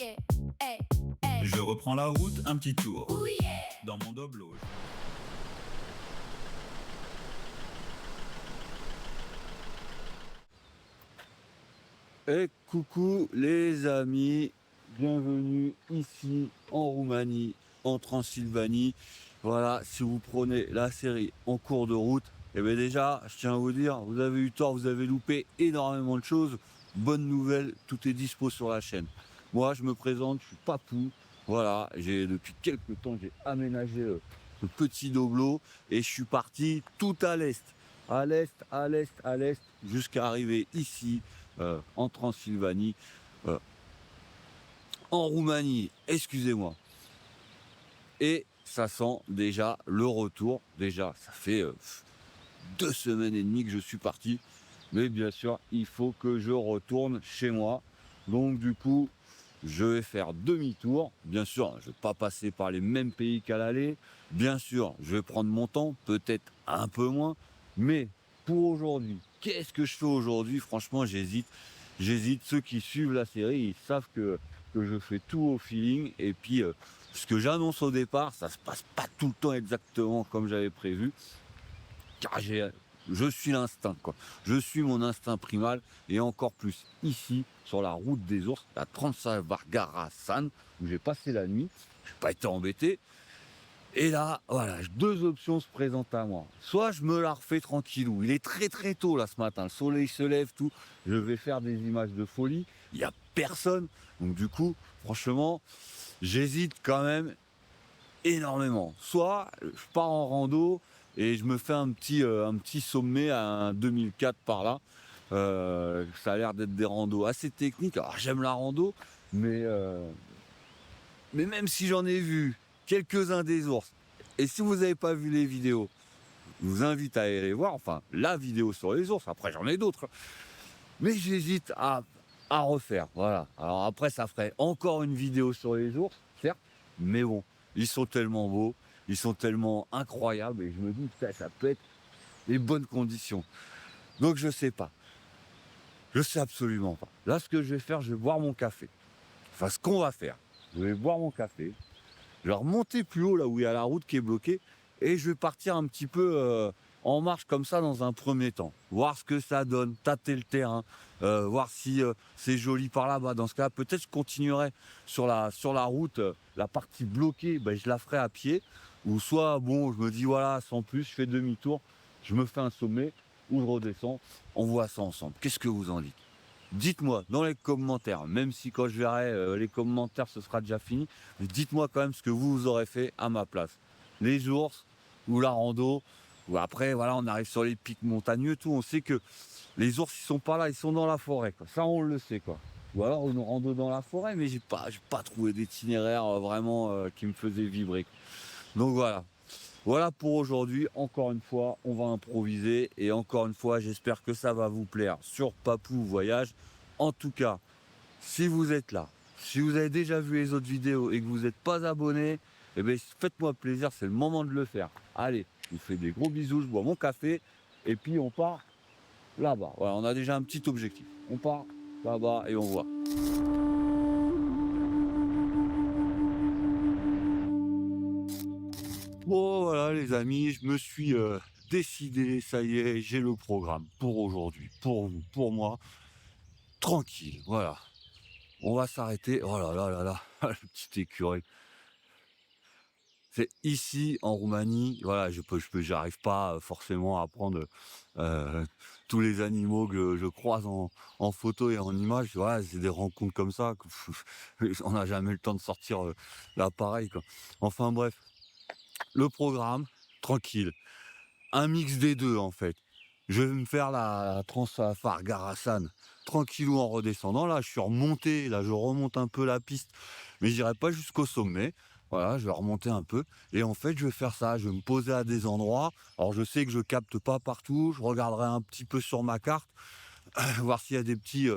yeah, hey, hey. Je reprends la route, un petit tour. Ooh, yeah. Dans mon doblo. Et coucou les amis, bienvenue ici en Roumanie, en Transylvanie. Voilà, si vous prenez la série en cours de route, et bien déjà, je tiens à vous dire, vous avez eu tort, vous avez loupé énormément de choses. Bonne nouvelle, tout est dispo sur la chaîne. Moi, je me présente, je suis Papou. Voilà, depuis quelques temps, j'ai aménagé le petit doblo et je suis parti tout à l'est. À l'est, à l'est, à l'est, jusqu'à arriver ici, en Transylvanie, en Roumanie, excusez-moi. Et ça sent déjà le retour. Déjà, ça fait 2 semaines et demie que je suis parti. Mais bien sûr, il faut que je retourne chez moi. Donc du coup, je vais faire demi-tour. Bien sûr, je ne vais pas passer par les mêmes pays qu'à l'aller. Bien sûr, je vais prendre mon temps, peut-être un peu moins. Mais pour aujourd'hui, qu'est-ce que je fais aujourd'hui? Franchement, j'hésite. J'hésite. Ceux qui suivent la série, ils savent que je fais tout au feeling. Et puis, ce que j'annonce au départ, ça se passe pas tout le temps exactement comme j'avais prévu. Car je suis l'instinct, quoi. Je suis mon instinct primal, et encore plus ici, sur la route des ours, la Transavagarasan, où j'ai passé la nuit. Je n'ai pas été embêté. Et là, voilà, 2 options se présentent à moi. Soit je me la refais tranquillou. Il est très très tôt là ce matin, le soleil se lève, tout. Je vais faire des images de folie. Il n'y a personne. Donc du coup, franchement, j'hésite quand même énormément. Soit je pars en rando et je me fais un petit sommet à un 2004 par là. Ça a l'air d'être des randos assez techniques. Alors j'aime la rando, mais même si j'en ai vu quelques-uns des ours, et si vous n'avez pas vu les vidéos, je vous invite à aller les voir, enfin la vidéo sur les ours, après j'en ai d'autres. Mais j'hésite à refaire, voilà. Alors après ça ferait encore une vidéo sur les ours, certes, mais bon, ils sont tellement beaux, ils sont tellement incroyables, et je me dis que ça peut être les bonnes conditions. Donc je sais pas. Je sais absolument pas. Là, ce que je vais faire, je vais boire mon café. Enfin, ce qu'on va faire, je vais boire mon café, je vais remonter plus haut, là où il y a la route qui est bloquée, et je vais partir un petit peu en marche comme ça dans un premier temps. Voir ce que ça donne, tâter le terrain, voir si c'est joli par là-bas. Dans ce cas, peut-être je continuerai sur la route, la partie bloquée, ben, je la ferai à pied. Ou soit, bon, je me dis, voilà, sans plus, je fais demi-tour, je me fais un sommet, ou je redescends, on voit ça ensemble. Qu'est-ce que vous en dites? Dites-moi dans les commentaires, même si quand je verrai les commentaires ce sera déjà fini, mais dites-moi quand même ce que vous aurez fait à ma place. Les ours ou la rando, ou après voilà, on arrive sur les pics montagneux, tout, on sait que les ours ils sont pas là, ils sont dans la forêt, quoi. Ça on le sait, quoi. Ou alors une rando dans la forêt, mais j'ai pas trouvé d'itinéraire vraiment qui me faisait vibrer, quoi. Donc voilà pour aujourd'hui. Encore une fois, on va improviser. Et encore une fois, j'espère que ça va vous plaire sur Papou Voyage. En tout cas, si vous êtes là, si vous avez déjà vu les autres vidéos et que vous n'êtes pas abonné, eh bien, faites-moi plaisir, c'est le moment de le faire. Allez, je vous fais des gros bisous, je bois mon café. Et puis on part là-bas. Voilà, on a déjà un petit objectif. On part là-bas et on voit. Bon voilà les amis, je me suis décidé, ça y est, j'ai le programme pour aujourd'hui, pour vous, pour moi, tranquille, voilà. On va s'arrêter, oh là là là là, le petit écureuil. C'est ici en Roumanie, voilà, j'arrive pas forcément à prendre tous les animaux que je croise en photo et en image, voilà, c'est des rencontres comme ça, on n'a jamais le temps de sortir l'appareil, quoi. Enfin bref, le programme, tranquille. Un mix des deux en fait. Je vais me faire la Transavagarasan tranquillou en redescendant. Là, je suis remonté, là je remonte un peu la piste, mais j'irai pas jusqu'au sommet. Voilà, je vais remonter un peu. Et en fait, je vais faire ça. Je vais me poser à des endroits. Alors, je sais que je capte pas partout. Je regarderai un petit peu sur ma carte, voir s'il y a des petits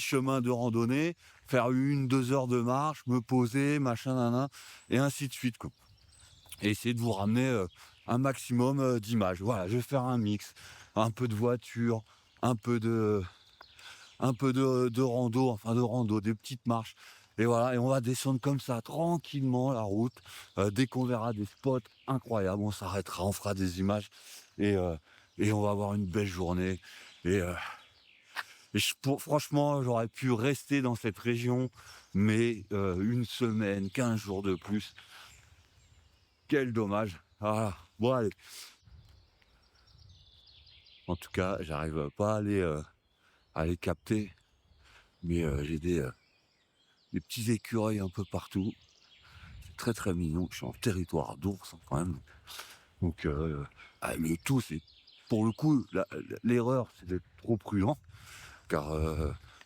chemins de randonnée. Faire 1-2 heures de marche, me poser, machin, nana, et ainsi de suite, quoi. Et essayer de vous ramener un maximum d'images. Voilà, je vais faire un mix, un peu de voiture, un peu de rando, enfin de rando, des petites marches, Et voilà, et on va descendre comme ça, tranquillement, la route. Dès qu'on verra des spots incroyables, on s'arrêtera, on fera des images. Et on va avoir une belle journée. Et, franchement, j'aurais pu rester dans cette région, mais une semaine, 15 jours de plus. Quel dommage. Voilà. Bon, allez. En tout cas, j'arrive pas à les capter. Mais j'ai des petits écureuils un peu partout. C'est très très mignon. Je suis en territoire d'ours hein, quand même. Donc le tout, c'est pour le coup, l'erreur, c'est d'être trop prudent. Car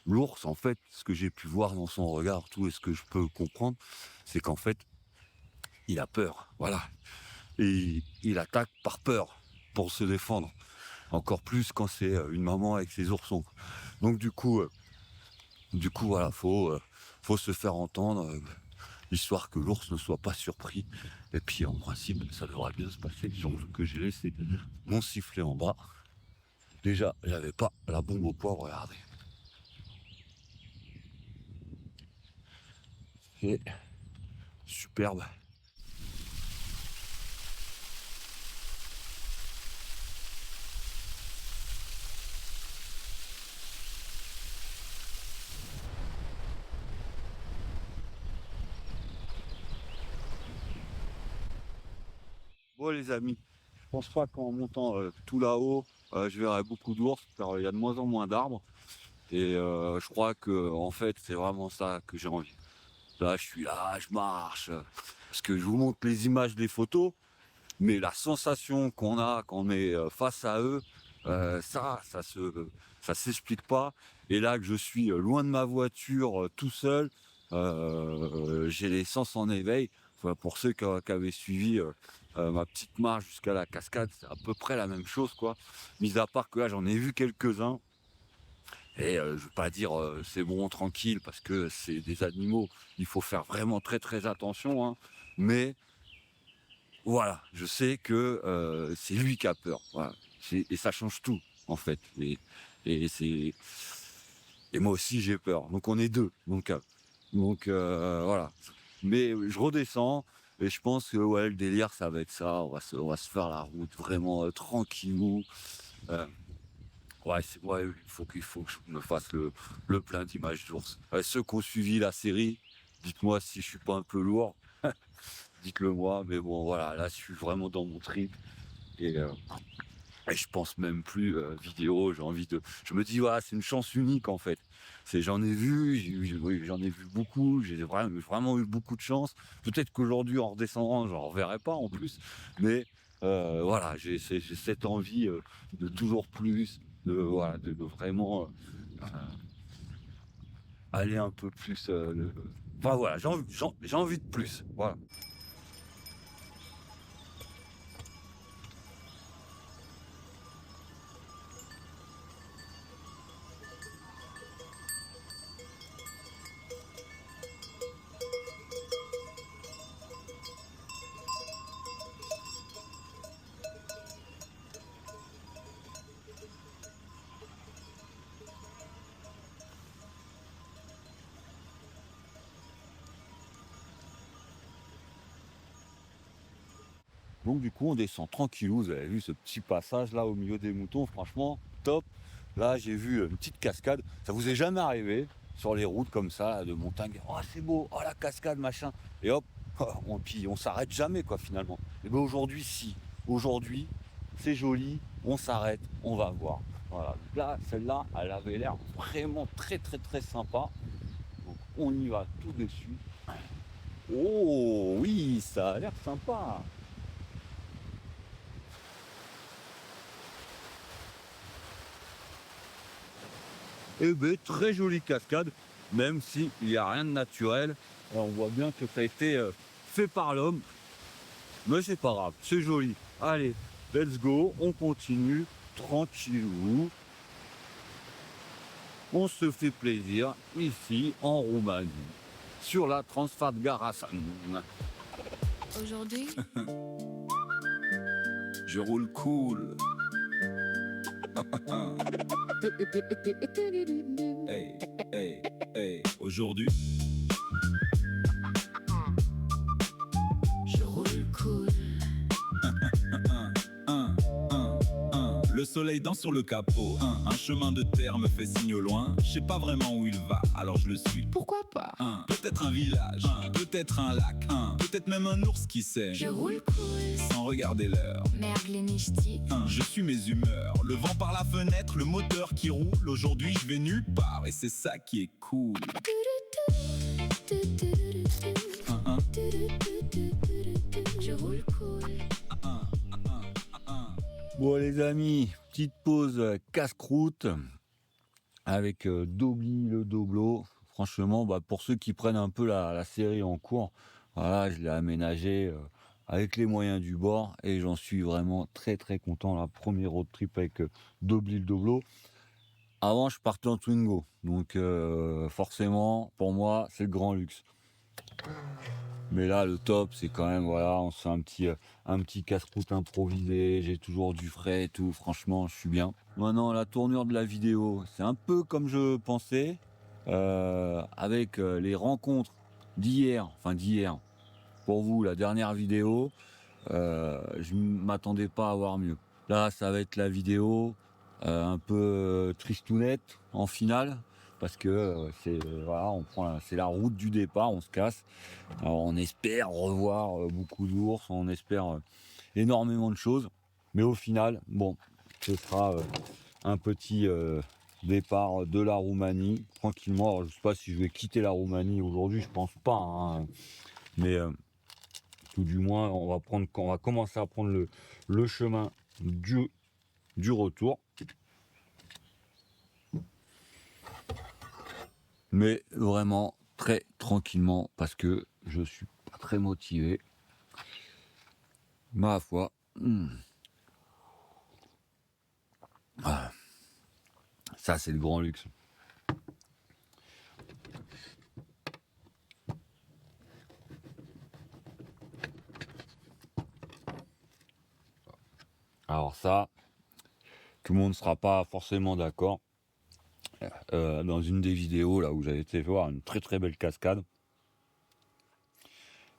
l'ours, en fait, ce que j'ai pu voir dans son regard, tout et ce que je peux comprendre, c'est qu'en fait, il a peur. Voilà. Et il attaque par peur pour se défendre. Encore plus quand c'est une maman avec ses oursons. Donc du coup voilà, faut se faire entendre, histoire que l'ours ne soit pas surpris. Et puis en principe, ça devrait bien se passer. Donc que j'ai laissé mon sifflet en bas. Déjà, j'avais pas la bombe au poivre, regardez. C'est superbe. Bon les amis, je pense pas qu'en montant tout là-haut, je verrai beaucoup d'ours, car il y a de moins en moins d'arbres. Et je crois que en fait c'est vraiment ça que j'ai envie. Là je suis là, je marche, parce que je vous montre les images, les photos, mais la sensation qu'on a quand on est face à eux, ça s'explique pas. Et là que je suis loin de ma voiture, tout seul, j'ai les sens en éveil. Enfin, pour ceux qui avaient suivi ma petite marche jusqu'à la cascade, c'est à peu près la même chose, quoi. Mis à part que là, j'en ai vu quelques-uns. Et je veux pas dire c'est bon, tranquille, parce que c'est des animaux. Il faut faire vraiment très très attention, hein. Mais voilà, je sais que c'est lui qui a peur. Voilà. Et ça change tout, en fait. Et c'est et moi aussi j'ai peur. Donc on est deux. Donc voilà. Mais je redescends et je pense que ouais, le délire ça va être ça. On va se faire la route vraiment tranquillou. Euh, ouais, il faut que je me fasse le plein d'images d'ours. Ceux qui ont suivi la série, dites-moi si je suis pas un peu lourd. Dites-le moi. Mais bon voilà, là je suis vraiment dans mon trip. Et, euh, et je pense même plus vidéo, j'ai envie de. Je me dis, voilà, c'est une chance unique en fait. J'en ai vu, oui, j'en ai vu beaucoup, j'ai vraiment eu beaucoup de chance. Peut-être qu'aujourd'hui, en redescendant, j'en reverrai pas en plus. Mais voilà, j'ai cette envie de toujours plus, voilà, de vraiment aller un peu plus. Enfin voilà, j'ai envie de plus. Voilà. Donc du coup on descend tranquillou, vous avez vu ce petit passage là au milieu des moutons, franchement top. Là j'ai vu une petite cascade, ça vous est jamais arrivé sur les routes comme ça là, de montagne, oh c'est beau, oh la cascade machin, et hop, puis on s'arrête jamais quoi finalement. Et bien aujourd'hui si, aujourd'hui c'est joli, on s'arrête, on va voir. Voilà, donc là celle-là elle avait l'air vraiment très très très sympa, donc on y va tout dessus. Oh oui ça a l'air sympa. Et ben, très jolie cascade, même s'il n'y a rien de naturel. Alors, on voit bien que ça a été fait par l'homme, mais c'est pas grave, c'est joli. Allez, let's go, on continue, tranquillou. On se fait plaisir ici en Roumanie, sur la Transfat-Garasan. Aujourd'hui, Je roule cool. Hey, hey, hey. Aujourd'hui, le soleil danse sur le capot. Un chemin de terre me fait signe au loin. Je sais pas vraiment où il va, alors je le suis. Pourquoi pas? Peut-être un village, peut-être un lac, peut-être même un ours, qui sait. Je roule cool, Sans regarder l'heure. mergle nichtig. Je suis mes humeurs, le vent par la fenêtre, le moteur qui roule. Aujourd'hui je vais nulle part et c'est ça qui est cool. Je roule cool. Bon les amis, petite pause casse-croûte avec Dobli le Doblo. Franchement, pour ceux qui prennent un peu la série en cours, voilà, je l'ai aménagé avec les moyens du bord et j'en suis vraiment très très content. La première road trip avec Dobli le Doblo. Avant, je partais en Twingo, donc forcément, pour moi, c'est le grand luxe. Mais là, le top, c'est quand même, voilà, on se fait un petit casse-croûte improvisé, j'ai toujours du frais et tout, franchement, je suis bien. Maintenant, la tournure de la vidéo, c'est un peu comme je pensais, avec les rencontres d'hier, pour vous, la dernière vidéo, je m'attendais pas à voir mieux. Là, ça va être la vidéo un peu tristounette en finale, parce que c'est la route du départ, on se casse. Alors, on espère revoir beaucoup d'ours, on espère énormément de choses, mais au final, bon, ce sera un petit départ de la Roumanie, tranquillement. Alors, je sais pas si je vais quitter la Roumanie aujourd'hui, je pense pas, hein, mais tout du moins, on va commencer à prendre le chemin du retour. Mais vraiment très tranquillement parce que je suis pas très motivé. Ma foi. Ah. Ça, c'est le grand luxe. Alors ça, tout le monde ne sera pas forcément d'accord. Dans une des vidéos là où j'avais été voir une très très belle cascade,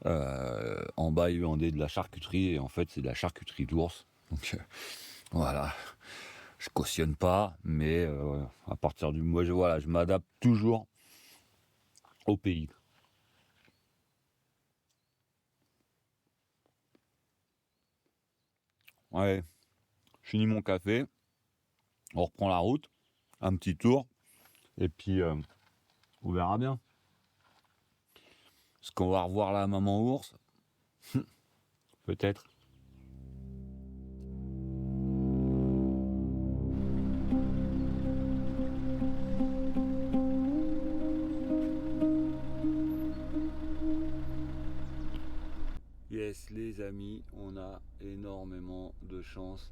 en bas il y avait de la charcuterie et en fait c'est de la charcuterie d'ours. Donc voilà, je cautionne pas, mais à partir du moi je m'adapte toujours au pays. Ouais, je finis mon café, on reprend la route, un petit tour, et puis on verra bien. Est-ce qu'on va revoir la maman ours? Peut-être. Yes les amis, on a énormément de chance.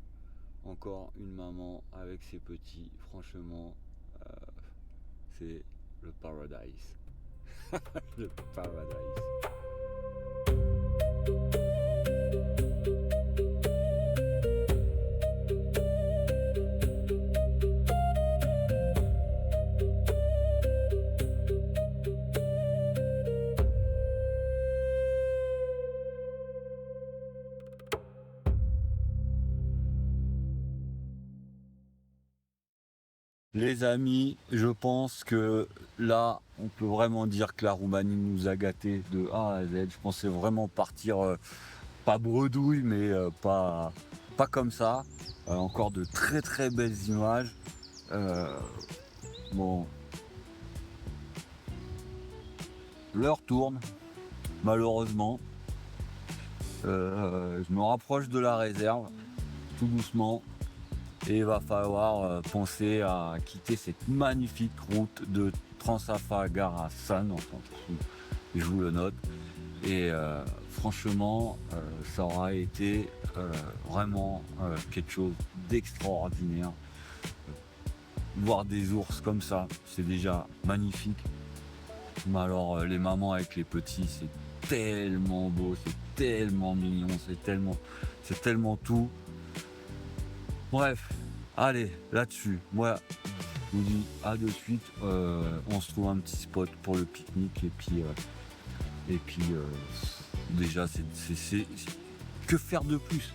Encore une maman avec ses petits, franchement, c'est le paradise. Le paradise. Les amis, je pense que là, on peut vraiment dire que la Roumanie nous a gâtés de A à Z. Je pensais vraiment partir, pas bredouille, mais pas comme ça. Encore de très très belles images. Bon, l'heure tourne, malheureusement. Je me rapproche de la réserve, tout doucement. Et il va falloir penser à quitter cette magnifique route de Transafa-Garasan, enfin, je vous le note. Et franchement, ça aura été vraiment quelque chose d'extraordinaire. Voir des ours comme ça, c'est déjà magnifique. Mais alors les mamans avec les petits, c'est tellement beau, c'est tellement mignon, c'est tellement tout. Bref, allez, là-dessus, moi, je vous dis à de suite. On se trouve un petit spot pour le pique-nique et puis déjà, c'est que faire de plus?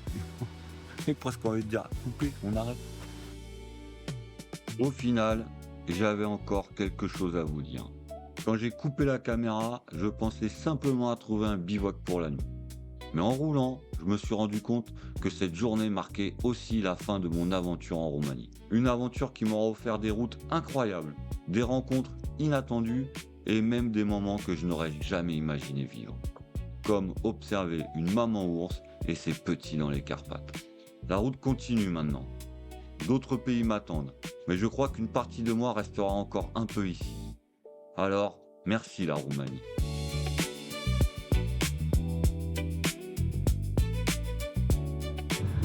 J'ai presque envie de dire, coupez, on arrête. Au final, j'avais encore quelque chose à vous dire. Quand j'ai coupé la caméra, je pensais simplement à trouver un bivouac pour la nuit. Mais en roulant, je me suis rendu compte que cette journée marquait aussi la fin de mon aventure en Roumanie. Une aventure qui m'aura offert des routes incroyables, des rencontres inattendues et même des moments que je n'aurais jamais imaginé vivre. Comme observer une maman ours et ses petits dans les Carpates. La route continue maintenant. D'autres pays m'attendent, mais je crois qu'une partie de moi restera encore un peu ici. Alors, merci la Roumanie.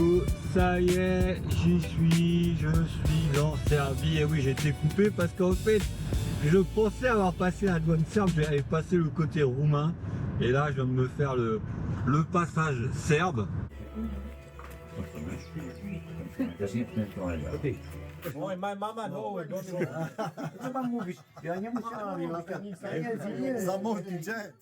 Oh, ça y est, je suis en Serbie. Et oui, j'ai été coupé parce qu'en fait, je pensais avoir passé la douane serbe, j'avais passé le côté roumain. Et là, je viens de me faire le passage serbe. Oj, my mama no, don't go. Co mam mówić? Ja nie musiałem. Zamówić, gdzie?